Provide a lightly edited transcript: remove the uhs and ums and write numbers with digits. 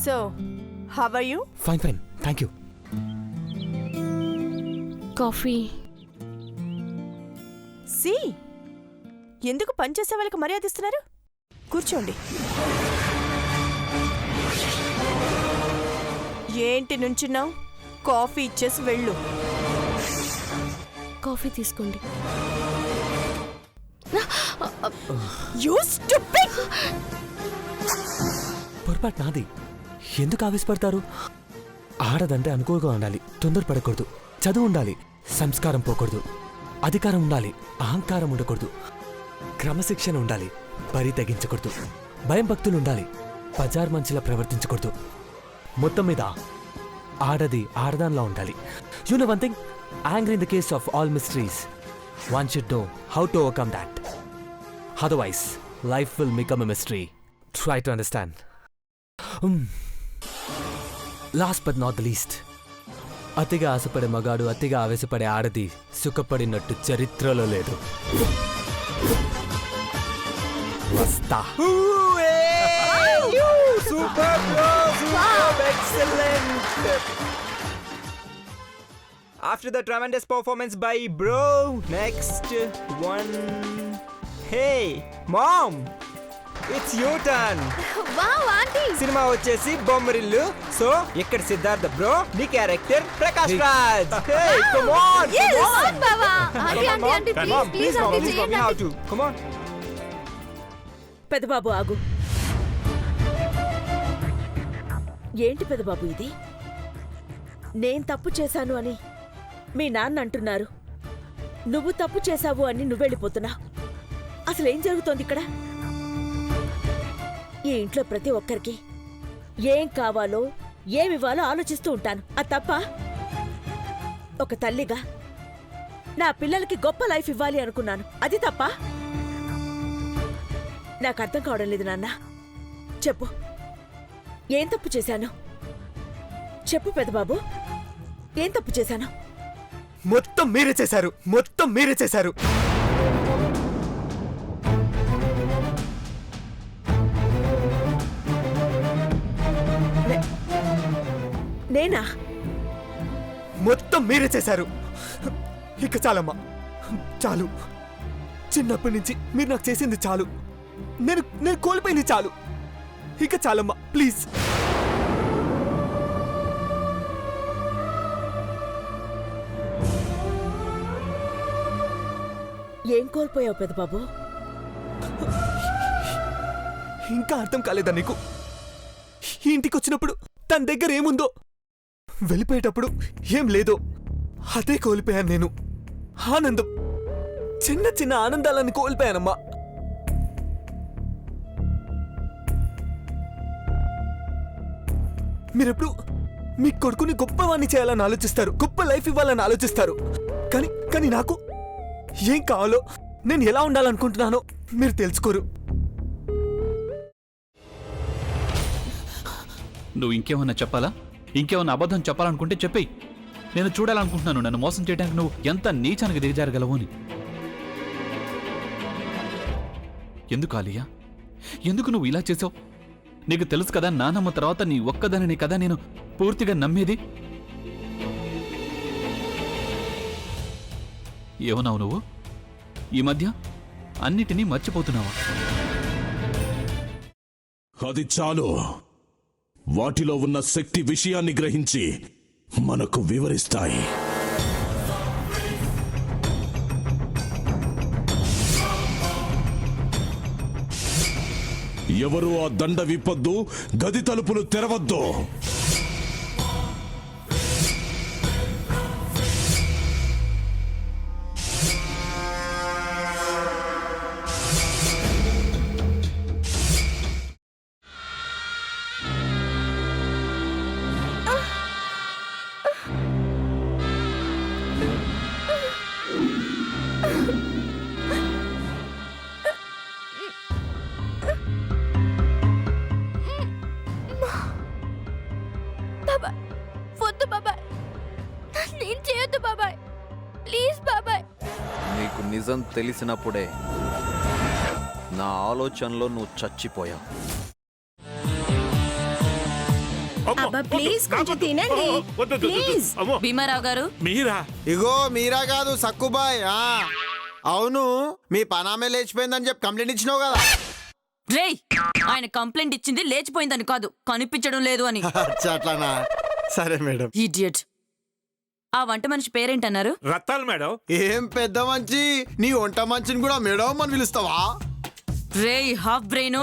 So, how are you? Fine, fine. Thank you. Coffee. సి ఎందుకు పనిచేసే వాళ్ళకి మర్యాద ఇస్తున్నారు? కూర్చోండి. ఏంటి నుంచున్నావు? కాఫీ ఇచ్చేసి వెళ్ళు. కాఫీ తీసుకోండి. You stupid! పొరపాటు నాది. ఎందుకు ఆవేశపడతారు? ఆడదంటే అనుకోగా ఉండాలి, తొందరపడకూడదు, చదువు ఉండాలి, సంస్కారం పోకూడదు, అధికారం ఉండాలి, అహంకారం ఉండకూడదు, క్రమశిక్షణ ఉండాలి, పరి తగ్గించకూడదు, భయం భక్తులు ఉండాలి, బజార్ మంచిలా ప్రవర్తించకూడదు. మొత్తం మీద ఆడది ఆడదాన్లా ఉండాలి. You know one thing, angry in the case of all mysteries, one should know how to overcome that. Otherwise life will become a mystery. Try to understand. Last but not the least, అతిగా ఆశపడే మగాడు, అతిగా ఆవేశపడే ఆడది సుఖపడినట్టు చరిత్రలో లేదు. వస్తా. After the tremendous performance by bro, next one. Hey, mom, it's your turn. Wow aunty. Cinema వచ్చేసి Bommarillu. So ఇక్కడ Siddhartha bro, నీ character Prakash Raj. Hey, come on, come on. బావా. Aunty Come on, aunty mom. Please Please, please mom, aunty please, mom, you have to. Come on. పెద్దబాబు ఆగు. ఏంటి పెద్దబాబు ఇది? నేను తప్పు చేశాను అని మీ నాన్న అంటున్నారు, నువ్వు తప్పు చేశావు అని నువ్వెళ్ళిపోతున్నా. అసలేం జరుగుతోంది ఇక్కడ? ఈ ఇంట్లో ప్రతి ఒక్కరికి ఏం కావాలో ఏమివ్వాలో ఆలోచిస్తూ ఉంటాను. అది తప్ప? ఒక తల్లిగా నా పిల్లలకి గొప్ప లైఫ్ ఇవ్వాలి అనుకున్నాను. అది తప్ప? నాకు అర్థం కావడం లేదు నాన్న. చెప్పు, ఏం తప్పు చేశాను? చెప్పు పెద్దబాబు, ఏం తప్పు చేశాను? మొత్తం మీరే చేశారు, మొత్తం మీరే చేశారు. నేనా? మొత్తం మీరే చేశారు. ఇక చాలమ్మా, చాలు. చిన్నప్పటి నుంచి మీరు నాకు చేసింది చాలు. నేను కోల్పోయింది చాలు. ఇక చాలమ్మా, ప్లీజ్. ఏం కోల్పోయావు పెద్దబాబు? ఇంకా అర్థం కాలేదా నీకు? ఈ ఇంటికి వచ్చినప్పుడు తన దగ్గర ఏముందో, వెళ్ళిపోయేటప్పుడు ఏం లేదో అదే కోల్పోయాను నేను. ఆనందం, చిన్న చిన్న ఆనందాలను కోల్పోయానమ్మా. మీరెప్పుడు మీ కొడుకుని గొప్పవాణ్ణి చేయాలని ఆలోచిస్తారు, గొప్ప లైఫ్ ఇవ్వాలని ఆలోచిస్తారు. కానీ నాకు ఏం కావాలో, నేను ఎలా ఉండాలనుకుంటున్నానో మీరు తెలుసుకోరు. నువ్వు ఇంకేమన్నా చెప్పాలా? ఇంకేమన్నా అబద్ధం చెప్పాలనుకుంటే చెప్పేయి. నేను చూడాలనుకుంటున్నాను నన్ను మోసం చేయడానికి నువ్వు ఎంత నీచానికి దిగజారగలవు అని. ఎందుకు ఆలియా, ఎందుకు నువ్వు ఇలా చేసావు? నీకు తెలుసు కదా, నానమ్మ తర్వాత నీ ఒక్కదానిని కదా నేను పూర్తిగా నమ్మేది. ఏమన్నావు నువ్వు? ఈ మధ్య అన్నిటినీ మర్చిపోతున్నావా? అది చాలు. వాటిలో ఉన్న శక్తి విషయాన్ని గ్రహించి మనకు వివరిస్తాయి. ఎవరు ఆ దండ విప్పొద్దు, గది తలుపులు తెరవద్దు. నీకు నిజం తెలిసినప్పుడే నా ఆలోచనలో నువ్వు చచ్చిపోయావు. అబ్బా ప్లీజ్ కొంచెం తినండి ప్లీజ్ భీమారావు గారు మీరా? ఇగో మీరా కాదు సక్కుబాయ్. అవును, మీ పనామే లేచిపోయిందని చెప్పి కంప్లైంట్ ఇచ్చినావు కదా. రేయ్ ఆయన కంప్లైంట్ ఇచ్చింది లేచిపోయిందని కాదు, కనిపించడం లేదు అని. అచ్చా, అట్లానా? సరే మేడం. ఇడియట్. ఆ వంట మనిషి పేరేంటన్నారు? రత్తాలు మేడం. ఏం పెద్ద మంచి, నీ వంట మంచిని కూడా మేడం అని పిలుస్తావా? రేయ్ హాఫ్ బ్రెయిన్,